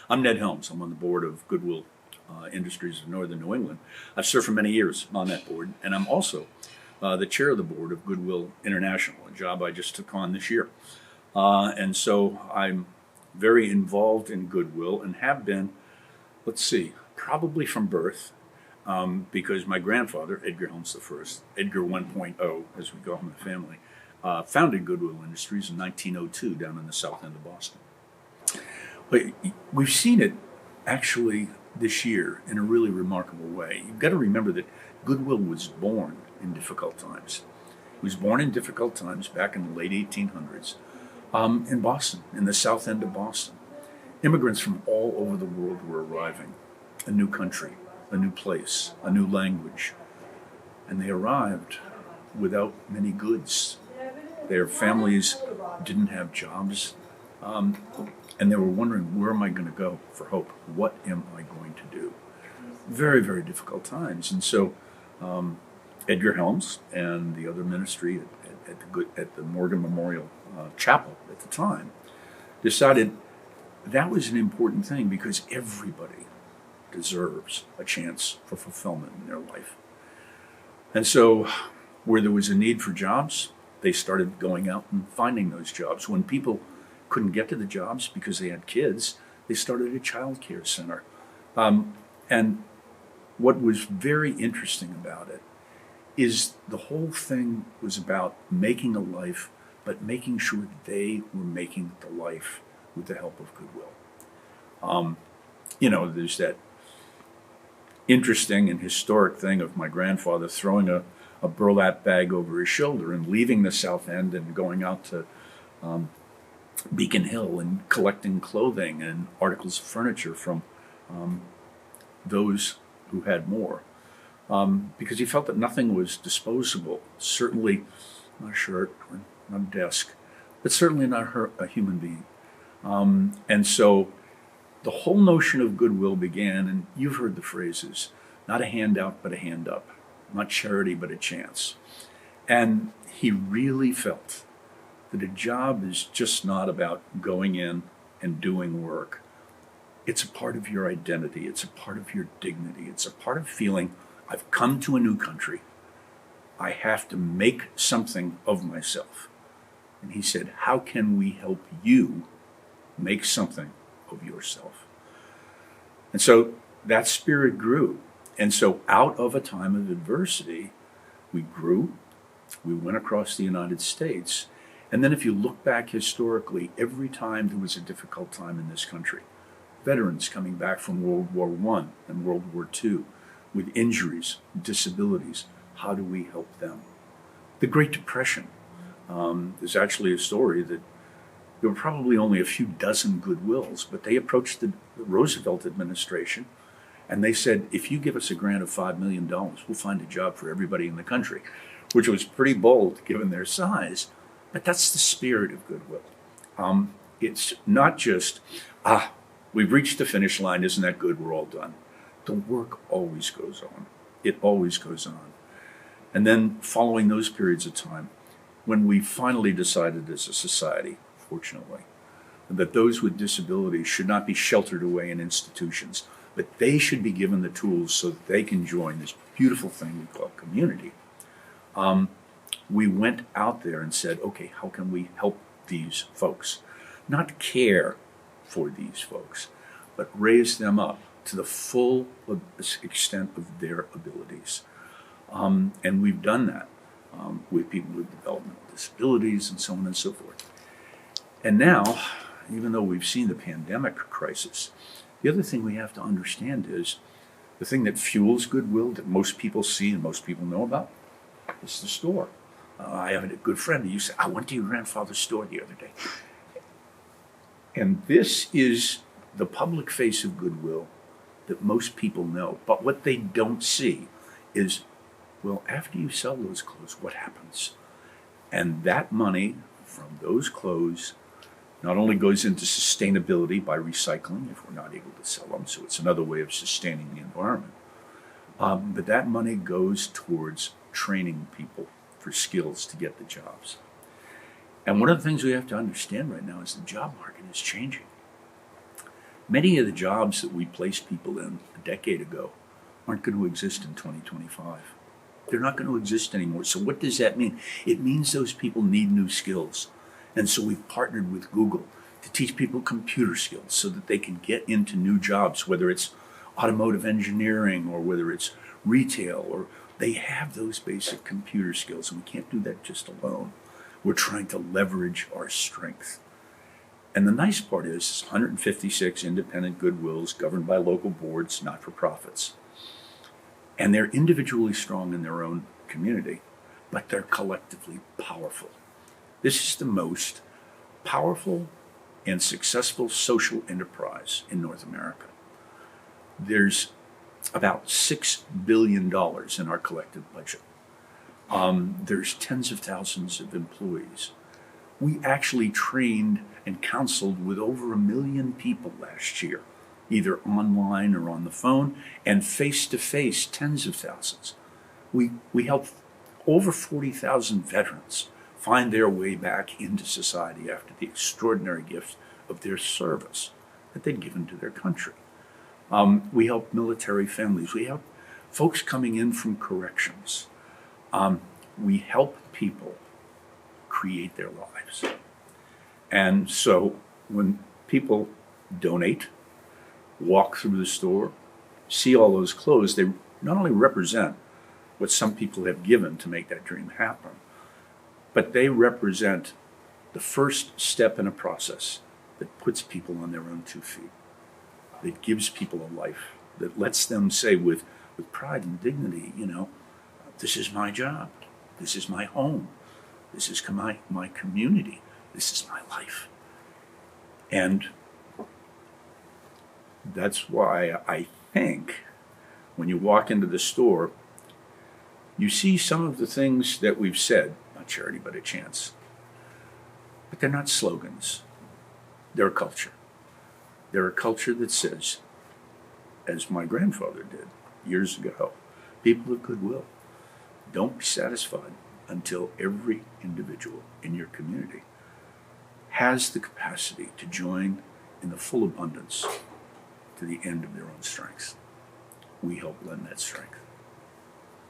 I'm Ned Helms. I'm on the board of Goodwill Industries of Northern New England. I've served for many years on that board, and I'm also the chair of the board of Goodwill International, a job I just took on this year. And so I'm very involved in Goodwill and have been, probably from birth, because my grandfather, Edgar Helms I, Edgar 1.0, as we call him in the family, founded Goodwill Industries in 1902 down in the south end of Boston. But we've seen it actually this year in a really remarkable way. You've got to remember that Goodwill was born in difficult times. It was born in difficult times back in the late 1800s in Boston, in the south end of Boston. Immigrants from all over the world were arriving. A new country, a new place, a new language. And they arrived without many goods. Their families didn't have jobs. And they were wondering, where am I going to go for hope? What am I going to do? Very, very difficult times. And so Edgar Helms and the other ministry at the Morgan Memorial Chapel at the time decided that was an important thing because everybody deserves a chance for fulfillment in their life. And so where there was a need for jobs, they started going out and finding those jobs. When people couldn't get to the jobs because they had kids, they started a child care center. And what was very interesting about it is the whole thing was about making a life, but making sure they were making the life with the help of Goodwill. There's that interesting and historic thing of my grandfather throwing a burlap bag over his shoulder and leaving the South End and going out to Beacon Hill and collecting clothing and articles of furniture from those who had more. Because he felt that nothing was disposable, certainly not a shirt, or not a desk, but certainly not a human being. And so the whole notion of Goodwill began, and you've heard the phrases, not a handout, but a hand up, not charity, but a chance. And he really felt that a job is just not about going in and doing work. It's a part of your identity. It's a part of your dignity. It's a part of feeling, I've come to a new country. I have to make something of myself. And he said, how can we help you make something of yourself? And so that spirit grew. And so out of a time of adversity, we grew. We went across the United States. And then if you look back historically, every time there was a difficult time in this country, veterans coming back from World War I and World War II with injuries, disabilities, how do we help them? The Great Depression, there's actually a story that there were probably only a few dozen Goodwills, but they approached the Roosevelt administration and they said, if you give us a grant of $5 million, we'll find a job for everybody in the country, which was pretty bold given their size. But that's the spirit of Goodwill. It's not just, we've reached the finish line, isn't that good, we're all done. The work always goes on. It always goes on. And then following those periods of time, when we finally decided as a society, fortunately, that those with disabilities should not be sheltered away in institutions, but they should be given the tools so that they can join this beautiful thing we call community. We went out there and said, okay, how can we help these folks? Not care for these folks, but raise them up to the full extent of their abilities. And we've done that with people with developmental disabilities and so on and so forth. And now, even though we've seen the pandemic crisis, the other thing we have to understand is the thing that fuels Goodwill that most people see and most people know about is the store. I have a good friend who used to say, I went to your grandfather's store the other day. And this is the public face of Goodwill that most people know. But what they don't see is, well, after you sell those clothes, what happens? And that money from those clothes not only goes into sustainability by recycling if we're not able to sell them, so it's another way of sustaining the environment, but that money goes towards training people for skills to get the jobs. And one of the things we have to understand right now is the job market is changing. Many of the jobs that we placed people in a decade ago aren't going to exist in 2025. They're not going to exist anymore. So what does that mean? It means those people need new skills. And so we've partnered with Google to teach people computer skills so that they can get into new jobs, whether it's automotive engineering or whether it's retail, or they have those basic computer skills, and we can't do that just alone. We're trying to leverage our strength. And the nice part is 156 independent Goodwills governed by local boards, not-for-profits. And they're individually strong in their own community, but they're collectively powerful. This is the most powerful and successful social enterprise in North America. There's about $6 billion in our collective budget. There's tens of thousands of employees. We actually trained and counseled with over 1 million people last year, either online or on the phone, and face-to-face, tens of thousands. We helped over 40,000 veterans find their way back into society after the extraordinary gift of their service that they'd given to their country. We help military families. We help folks coming in from corrections. We help people create their lives. And so when people donate, walk through the store, see all those clothes, they not only represent what some people have given to make that dream happen, but they represent the first step in a process that puts people on their own 2 feet, that gives people a life, that lets them say with pride and dignity, this is my job, this is my home, this is my community, this is my life. And that's why I think when you walk into the store, you see some of the things that we've said, not charity but a chance. But they're not slogans. They're a culture. They're a culture that says, as my grandfather did years ago, people of Goodwill, don't be satisfied until every individual in your community has the capacity to join in the full abundance to the end of their own strength. We help lend that strength.